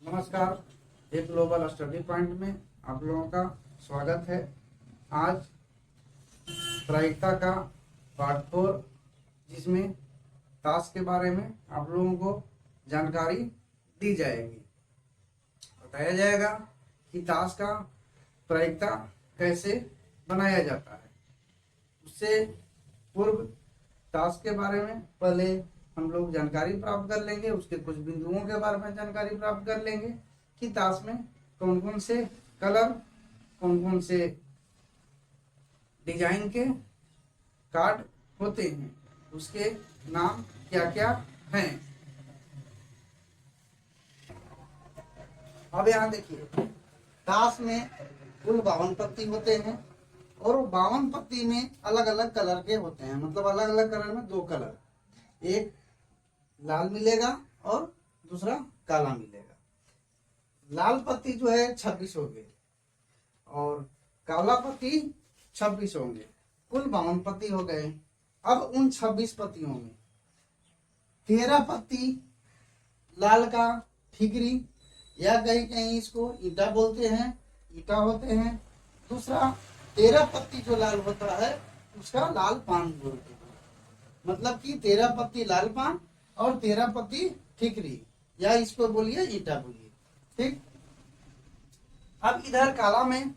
नमस्कार। एक global study point में आप लोगों का स्वागत है। आज प्रायिकता का पार्ट 4, जिसमें ताश के बारे में आप लोगों को जानकारी दी जाएगी। बताया जाएगा कि ताश का प्रायिकता कैसे बनाया जाता है। उससे पूर्व ताश के बारे में पहले हम लोग जानकारी प्राप्त कर लेंगे, उसके कुछ बिंदुओं के बारे में जानकारी प्राप्त कर लेंगे कि ताश में कौन कौन से कलर, कौन कौन से डिजाइन के कार्ड होते हैं, उसके नाम क्या क्या हैं। अब यहाँ देखिए, ताश में कुल 52 पत्ती होते हैं और 52 पत्ती में अलग अलग कलर के होते हैं। मतलब अलग अलग कलर में 2 कलर, एक लाल मिलेगा और दूसरा काला मिलेगा। लाल पत्ती जो है 26 होंगे और काला पत्ती 26 होंगे। कुल 52 पत्ती हो गए। अब उन 26 पत्तियों में 13 पत्ती लाल का ठिकरी या कहीं कहीं इसको ईटा बोलते हैं, ईटा होते हैं। दूसरा 13 पत्ती जो लाल होता है उसका लाल पान बोलते हैं। मतलब कि 13 पत्ती लाल पान और 13 पत्ती ठिकरी, या इसको बोलिए ईटा बोलिए। ठीक। अब इधर काला में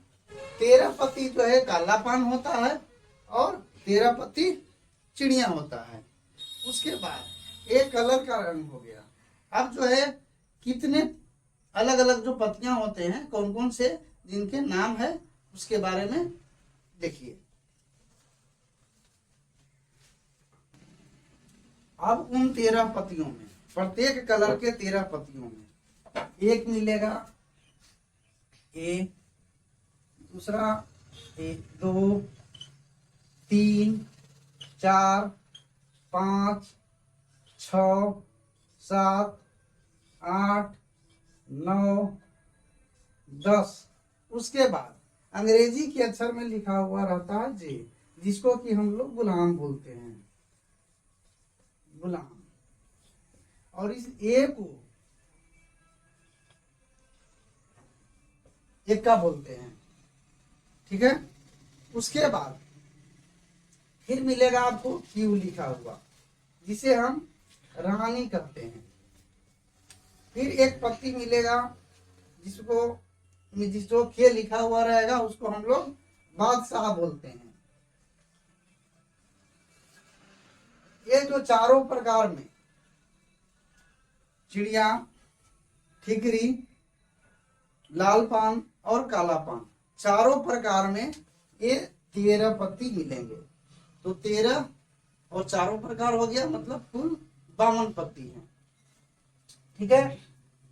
13 पत्ती जो है काला पान होता है और 13 पत्ती चिड़िया होता है। उसके बाद एक कलर का रंग हो गया। अब जो है कितने अलग अलग जो पत्तियां होते हैं, कौन कौन से, जिनके नाम है उसके बारे में देखिए। अब उन 13 पत्तियों में, प्रत्येक कलर के 13 पत्तियों में एक मिलेगा ए, दूसरा ए, 2, 3, 4, 5, 6, 7, 8, 9, 10। उसके बाद अंग्रेजी के अक्षर में लिखा हुआ रहता है जे, जिसको कि हम लोग गुलाम बोलते हैं, गुलाम। और इस ए को एक्का बोलते हैं। ठीक है। उसके बाद फिर मिलेगा आपको क्यू लिखा हुआ, जिसे हम रानी कहते हैं। फिर एक पत्ती मिलेगा जिसको के लिखा हुआ रहेगा, उसको हम लोग बादशाह बोलते हैं। ये जो चारों प्रकार में चिड़िया, ठिकरी, लाल पान और काला पान, चारों प्रकार में ये 13 पत्ती मिलेंगे। तो 13 और चारों प्रकार हो गया, मतलब कुल 52 पत्ती है। ठीक है।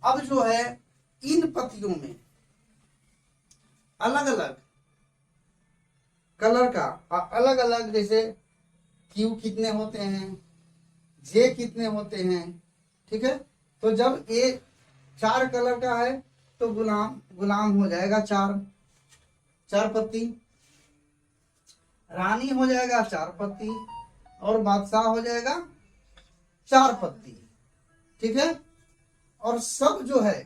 अब जो है इन पत्तियों में अलग अलग कलर का अलग अलग, जैसे क्यू कितने होते हैं, जे कितने होते हैं। ठीक है। तो जब ये 4 कलर का है तो गुलाम हो जाएगा 4 पत्ती, रानी हो जाएगा 4 पत्ती और बादशाह हो जाएगा 4 पत्ती। ठीक है। और सब जो है,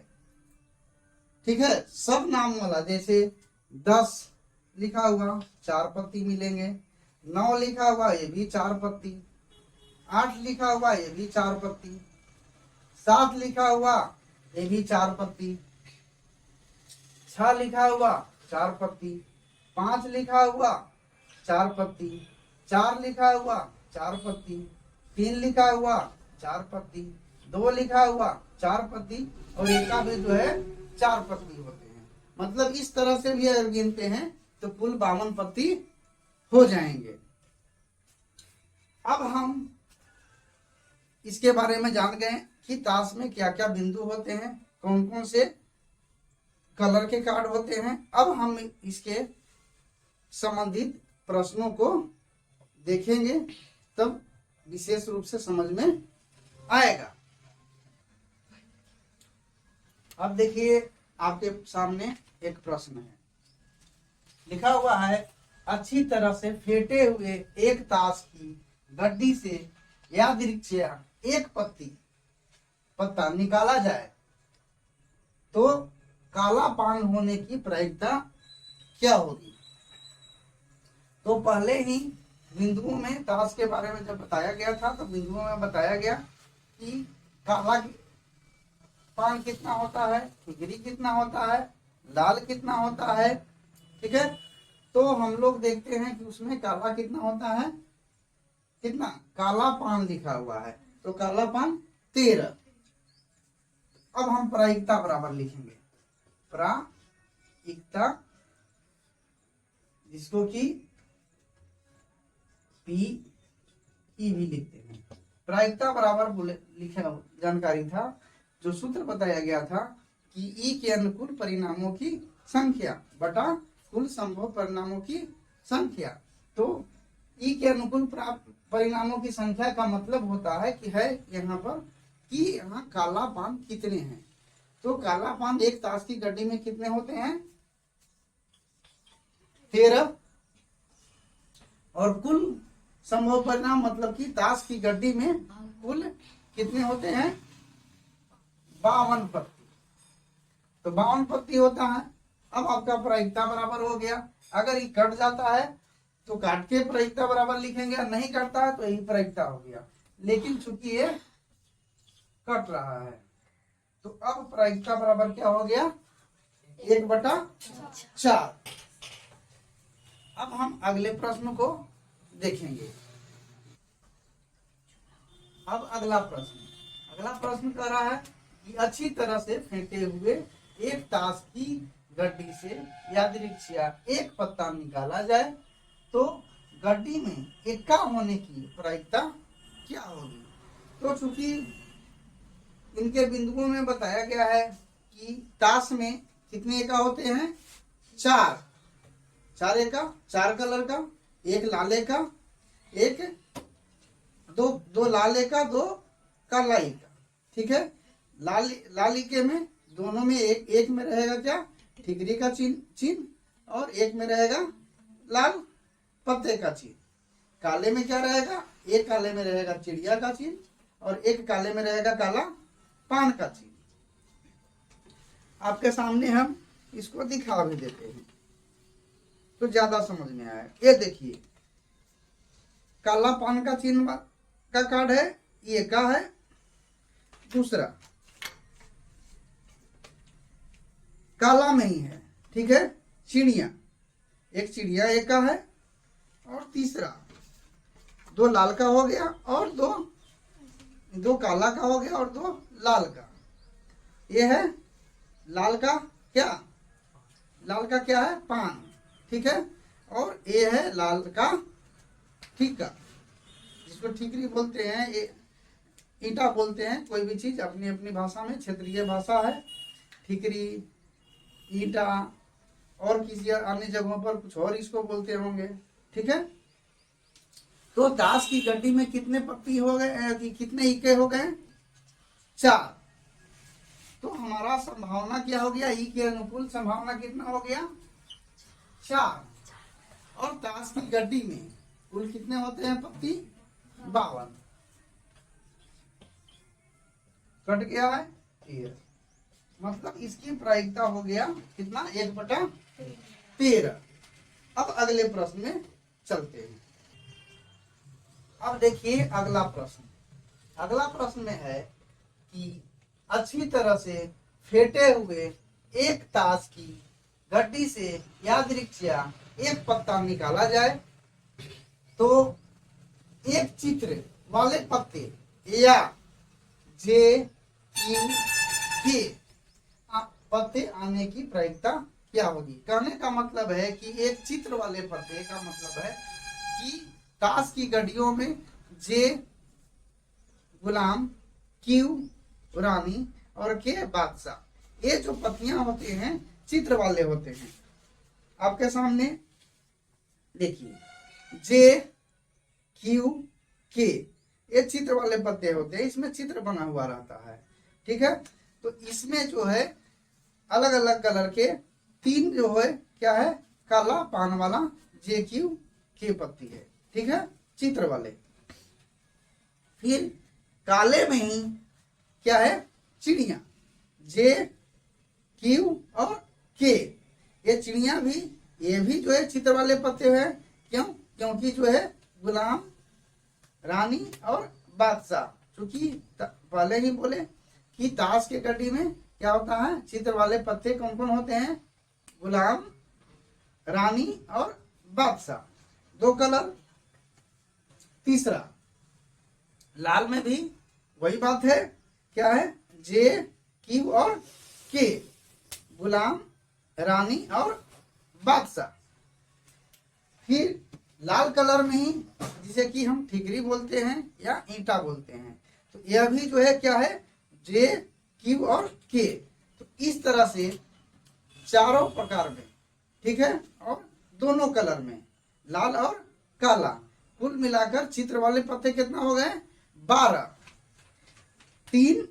ठीक है, सब नाम वाला, जैसे 10 लिखा हुआ 4 पत्ती मिलेंगे, 9 लिखा हुआ ये भी 4 पत्ती, 8 लिखा हुआ ये भी 4 पत्ती, 7 लिखा हुआ ये भी 4 पत्ती, 6 लिखा हुआ 4 पत्ती, 5 लिखा हुआ 4 पत्ती, 4 लिखा हुआ 4 पत्ती, 3 लिखा हुआ 4 पत्ती, 2 लिखा हुआ 4 पत्ती और एक का भी जो है 4 पत्ती होते हैं। मतलब इस तरह से भी अगर गिनते हैं तो कुल 52 पत्ती हो जाएंगे। अब हम इसके बारे में जान गए कि ताश में क्या क्या बिंदु होते हैं, कौन कौन से कलर के कार्ड होते हैं। अब हम इसके संबंधित प्रश्नों को देखेंगे, तब विशेष रूप से समझ में आएगा। अब देखिए, आपके सामने एक प्रश्न है, लिखा हुआ है अच्छी तरह से फेंटे हुए एक ताश की गड्डी से यादृच्छिक एक पत्ता निकाला जाए तो काला पान होने की प्रायिकता क्या होगी। तो पहले ही बिंदुओं में ताश के बारे में जब बताया गया था तो बिंदुओं में बताया गया कि काला पान कितना होता है, ठिकरी कितना होता है, लाल कितना होता है। ठीक है, तो हम लोग देखते हैं कि उसमें काला कितना होता है, कितना काला पान लिखा हुआ है, तो काला पान 13। अब हम प्रायिकता बराबर लिखेंगे, प्रायिकता जिसको कि पी ई भी लिखते हैं। प्रायिकता बराबर लिखा जानकारी था, जो सूत्र बताया गया था कि ई के अनुकूल परिणामों की संख्या बटा कुल संभव परिणामों की संख्या। तो ई के अनुकूल परिणामों की संख्या का मतलब होता है कि है यहाँ पर कि यहाँ काला पान कितने हैं। तो काला पान एक ताश की गड्डी में कितने होते हैं, 13। और कुल संभव परिणाम मतलब कि ताश की गड्डी में कुल कितने होते हैं, 52 पत्ती। तो 52 पत्ती होता है। अब आपका प्रायिकता बराबर हो गया। अगर ये कट जाता है तो काट के प्रायिकता बराबर लिखेंगे, नहीं कटता है तो यही प्रायिकता हो गया। लेकिन चूंकि ये कट रहा है तो अब प्रायिकता बराबर क्या हो गया, 1/4। अब हम अगले प्रश्न को देखेंगे। अब अगला प्रश्न कह रहा है कि अच्छी तरह से फेंटे हुए एक ताश की गड्डी से यादृच्छिया एक पत्ता निकाला जाए तो गड्डी में एक्का होने की प्रायिकता क्या होगी। तो चूंकि इनके बिंदुओं में बताया गया है कि ताश में कितने एक्का होते हैं, 4 एक्का, 4 कलर का, एक लाले का, एक दो लाले का, 2 कालाई का। ठीक है, लालिके में दोनों में एक में रहेगा क्या, ठिकरी का चिन्ह और एक में रहेगा लाल पत्ते का चिन्ह। काले में क्या रहेगा, एक काले में रहेगा चिड़िया का चिन्ह और एक काले में रहेगा काला पान का चिन्ह। आपके सामने हम इसको दिखा भी देते हैं तो ज्यादा समझ में आए। ये देखिए, काला पान का चिन्ह का कार्ड है, ये का है। दूसरा काला में ही है, ठीक है, चिड़िया, एक चिड़िया एक का है। और तीसरा 2 लाल का हो गया और दो काला का हो गया और 2 लाल का। ये है लाल का क्या है, पान। ठीक है, और ये है लाल का ठीका, जिसको ठीकरी बोलते हैं, ये ईंटा बोलते हैं। कोई भी चीज अपनी अपनी भाषा में, क्षेत्रीय भाषा है। ठीकरी, ईंटा और किसी अन्य जगहों पर कुछ और इसको बोलते होंगे। ठीक है, तो ताश की गड्डी में कितने पत्ती हो गए, कितने इक्के हो गए, 4। तो हमारा संभावना क्या हो गया, ई के अनुकूल संभावना कितना हो गया, 4। और ताश की गड्डी में कुल कितने होते हैं पत्ती, 52। कट गया है ये, मतलब इसकी प्रायिकता हो गया कितना, 1/13। अब अगले प्रश्न में चलते हैं। अब देखिए अगला प्रश्न में है कि अच्छी तरह से फेंटे हुए एक ताश की गड्डी से यादृच्छिया एक पत्ता निकाला जाए तो एक चित्र वाले पत्ते या जे क्यू के पत्ते आने की प्रायिकता क्या होगी। कहने का मतलब है कि एक चित्र वाले पत्ते का मतलब है कि ताश की गड्डियों में जे गुलाम, क्यू रानी और के बादशाह, ये जो पत्तियां होते हैं चित्र वाले होते हैं। आपके सामने देखिए, जे क्यू के ये चित्र वाले पत्ते होते हैं, इसमें चित्र बना हुआ रहता है। ठीक है, तो इसमें जो है अलग अलग कलर के 3 जो है क्या है, काला पान वाला जे क्यू के पत्ती है। ठीक है, चित्र वाले। फिर काले में ही क्या है, चिड़िया, जे क्यू और के। ये चिड़िया भी, ये भी जो है चित्र वाले पत्ते हैं। क्यों? क्योंकि जो है गुलाम, रानी और बादशाह, क्योंकि पहले ही बोले कि ताश के कड़ी में क्या होता है, चित्र वाले पत्ते कौन कौन होते हैं, गुलाम, रानी और बादशाह। दो कलर। तीसरा, लाल में भी वही बात है, क्या है, जे, क्यू और के, गुलाम, रानी और बादशाह। फिर लाल कलर में ही, जिसे कि हम ठिकरी बोलते हैं या ईंटा बोलते हैं, तो यह भी जो है क्या है, जे, क्यू और के। तो इस तरह से चारों प्रकार में, ठीक है, और दोनों कलर में, लाल और काला, कुल मिलाकर चित्र वाले पत्ते कितना हो गए, 12। 3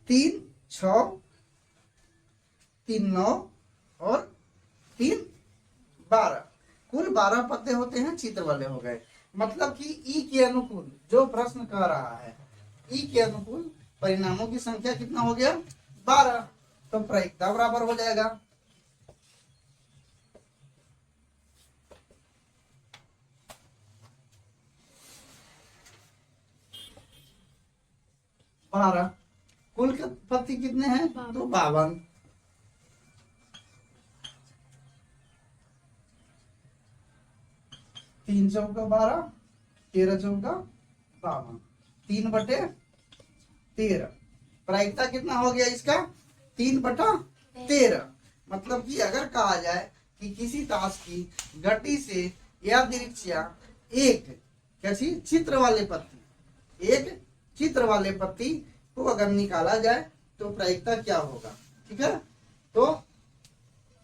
3 6 3 9 और 3 12, कुल 12 पत्ते होते हैं, चित्र वाले हो गए। मतलब कि ई के अनुकूल जो प्रश्न कह रहा है, ई के अनुकूल परिणामों की संख्या कितना हो गया, 12। तो प्रायिकता बराबर हो जाएगा 12। कुल के पत्ती कितने हैं, तो 52। 3 चौका 12, 13 चौका 52, 3/13। प्रायिकता कितना हो गया इसका, 3/13। मतलब कि अगर कहा जाए कि किसी ताश की गड्डी से या दृश्या एक कैसी चित्र वाले पत्ती, एक चित्र वाले पत्ती को अगर निकाला जाए तो प्रायिकता क्या होगा, ठीक है। तो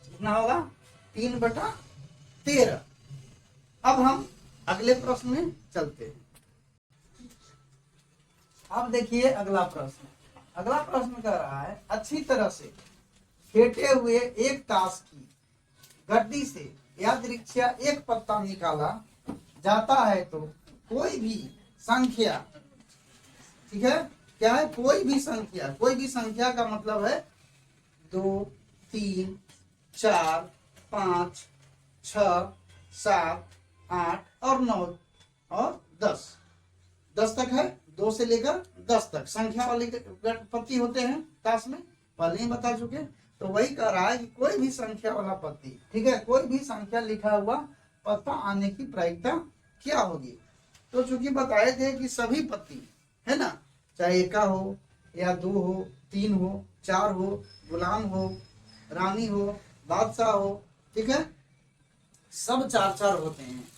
कितना होगा, 3/13। अब हम अगले प्रश्न में चलते हैं। अब देखिए अगला प्रश्न। अगला प्रश्न कह रहा है, अच्छी तरह से फेंटे हुए एक ताश की गड्डी से यादृच्छिया एक पत्ता निकाला जाता है तो कोई भी संख्या, ठीक है, क्या है, कोई भी संख्या, कोई भी संख्या का मतलब है 2 3 4 5 6 7 8 और 9 और 10, 10 तक है, 2 से लेकर 10 तक संख्या वाले पत्ती होते हैं ताश में, पहले ही बता चुके। तो वही कह रहा है कि कोई भी संख्या वाला पत्ती, ठीक है, कोई भी संख्या लिखा हुआ पत्ता आने की प्रायिकता क्या होगी। तो चूंकि बताए थे कि सभी पत्ती है ना, चाहे एका हो या 2 हो, 3 हो, 4 हो, गुलाम हो, रानी हो, बादशाह हो, ठीक है, सब 4-4 होते हैं।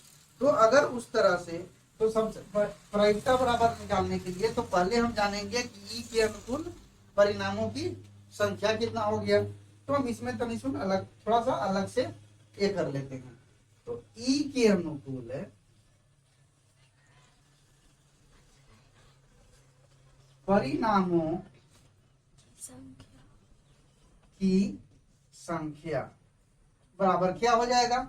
तो अगर उस तरह से, तो सब प्रायिकता बराबर निकालने के लिए तो पहले हम जानेंगे कि ई के अनुकूल परिणामों की संख्या कितना हो गया। तो हम इसमें तनिसुन अलग, थोड़ा सा अलग से ये कर लेते हैं। तो ई के अनुकूल है परिणामों की संख्या बराबर क्या हो जाएगा।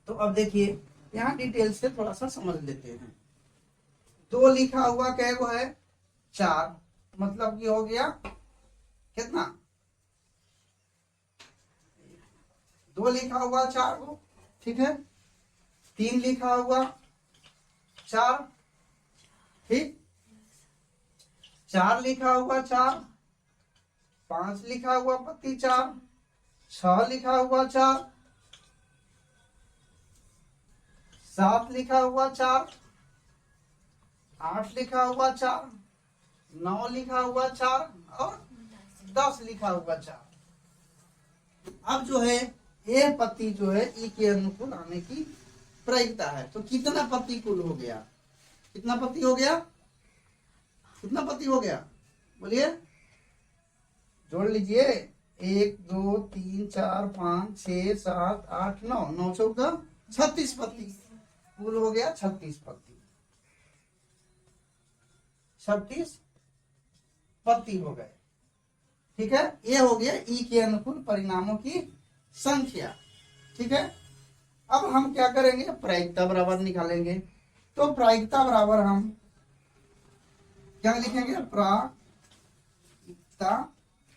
तो अब देखिए यहाँ डिटेल से थोड़ा सा समझ लेते हैं। 2 लिखा हुआ क्या वो है, 4, मतलब कि हो गया कितना, 2 लिखा हुआ 4 को, ठीक है, 3 लिखा हुआ 4, ठीक, 4 लिखा हुआ 4, 5 लिखा हुआ पत्ती 4, 6 लिखा हुआ 4, 7 लिखा हुआ 4, 8 लिखा हुआ 4, 9 लिखा हुआ 4 और 10 लिखा हुआ 4। अब जो है ये पत्ती जो है ई के अनुकूल आने की प्रायिकता है। तो कितना पत्ती कुल हो गया, कितना पत्ती हो गया, कितना पत्ती हो गया, बोलिए, जोड़ लीजिए, 1 2 3 4 5 6 7 8 9, 9 चौका 36 पत्ती, कुल हो गया 36 पत्ती, 36 पत्ती हो गए, ठीक है। ये हो गया ई के अनुकूल परिणामों की संख्या, ठीक है। अब हम क्या करेंगे, प्रायिकता बराबर निकालेंगे। तो प्रायिकता बराबर हम क्या लिखेंगे, प्रायिकता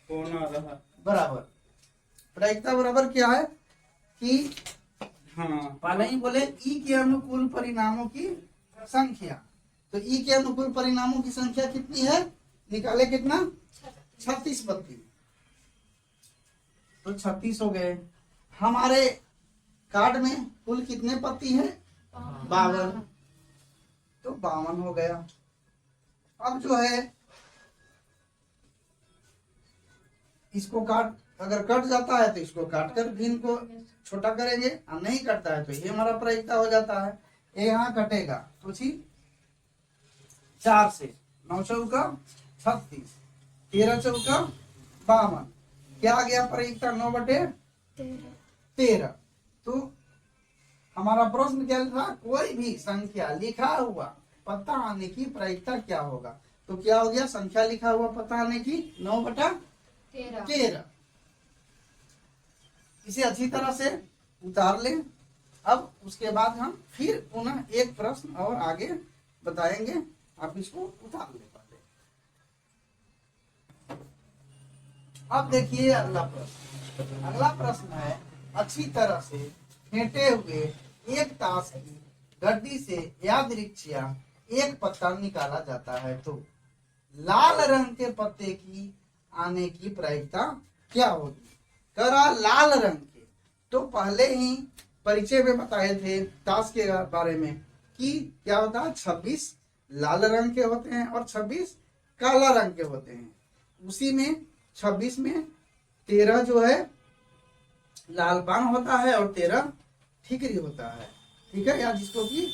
होना रहा। बराबर, प्रायिकता बराबर क्या है कि हाँ पहले ही बोले ई के अनुकूल परिणामों की संख्या। तो ई के अनुकूल परिणामों की संख्या कितनी है, निकाले कितना, 36 पत्ती। तो 36 हो गए। हमारे कार्ड में कुल कितने पत्ती है, 52। तो 52 हो गया। अब जो है इसको काट, अगर कट जाता है तो इसको काट कर भी इनको छोटा करेंगे, और नहीं कटता है तो ये हमारा प्रायिकता हो जाता है। ये यहाँ कटेगा तो 4 से 9 चौका 36, 13 चौका 52, क्या आ गया प्रायिकता, 9/13। तो हमारा प्रश्न क्या था, कोई भी संख्या लिखा हुआ पता आने की प्रायिकता क्या होगा। तो क्या हो गया, संख्या लिखा हुआ पता आने की 9/13। इसे अच्छी तरह से उतार लें। अब उसके बाद हम फिर पुनः एक प्रश्न और आगे बताएंगे, आप इसको उतार ले पाते। अब देखिए अगला प्रश्न। अगला प्रश्न है, अच्छी तरह से फेंटे हुए एक ताश की गड्डी से यादृच्छिया एक पत्ता निकाला जाता है, तो लाल रंग के पत्ते की आने की प्रायिकता क्या होगी। करा लाल रंग के, तो पहले ही परिचय में बताए थे ताश के बारे में कि क्या होता है, 26 लाल रंग के होते हैं और 26 काला रंग के होते हैं। उसी में 26 में 13 जो है लाल बाण होता है और 13 ठिकरी होता है, ठीक है, या जिसको कि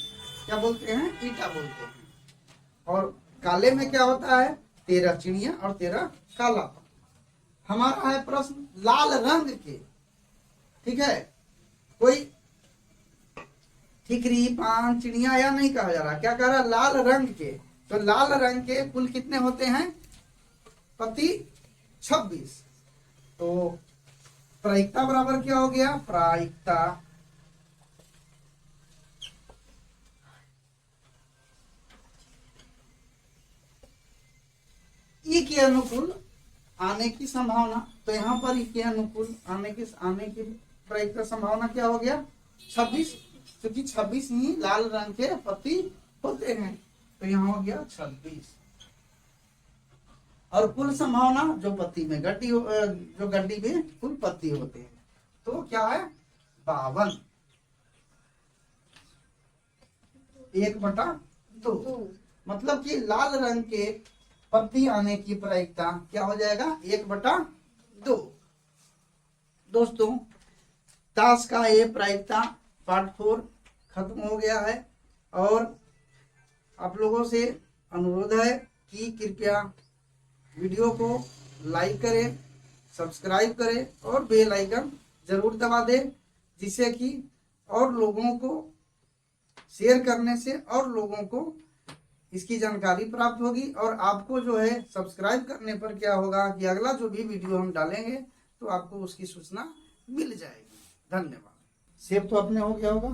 क्या बोलते हैं, ईटा बोलते हैं। और काले में क्या होता है, 13 चिड़िया और 13 काला। हमारा है प्रश्न लाल रंग के, ठीक है, कोई ठिकरी पान चिड़िया या नहीं कहा जा रहा, क्या कह रहा है, लाल रंग के। तो लाल रंग के कुल कितने होते हैं पत्ती, 26। तो प्रायिकता बराबर क्या हो गया, प्रायिकता ई के अनुकूल आने की संभावना। तो यहाँ पर ई के अनुकूल आने की प्रायिकता संभावना क्या हो गया, 26, क्योंकि 26 ही लाल रंग के पत्ती होते हैं। तो यहाँ हो गया 26। और कुल संभावना जो पत्ती में गड्डी जो गड्डी में कुल पत्ती होते हैं, तो क्या है, 52, 1/2। मतलब कि लाल रंग के पत्ती आने की प्रायिकता क्या हो जाएगा, 1/2। दोस्तों, ताश का ये प्रायिकता पार्ट 4 खत्म हो गया है। और आप लोगों से अनुरोध है कि कृपया वीडियो को लाइक करें, सब्सक्राइब करें और बेल आइकन जरूर दबा दें, जिससे कि और लोगों को शेयर करने से और लोगों को इसकी जानकारी प्राप्त होगी। और आपको जो है सब्सक्राइब करने पर क्या होगा कि अगला जो भी वीडियो हम डालेंगे तो आपको उसकी सूचना मिल जाएगी। धन्यवाद। सेव तो अपने हो गया होगा।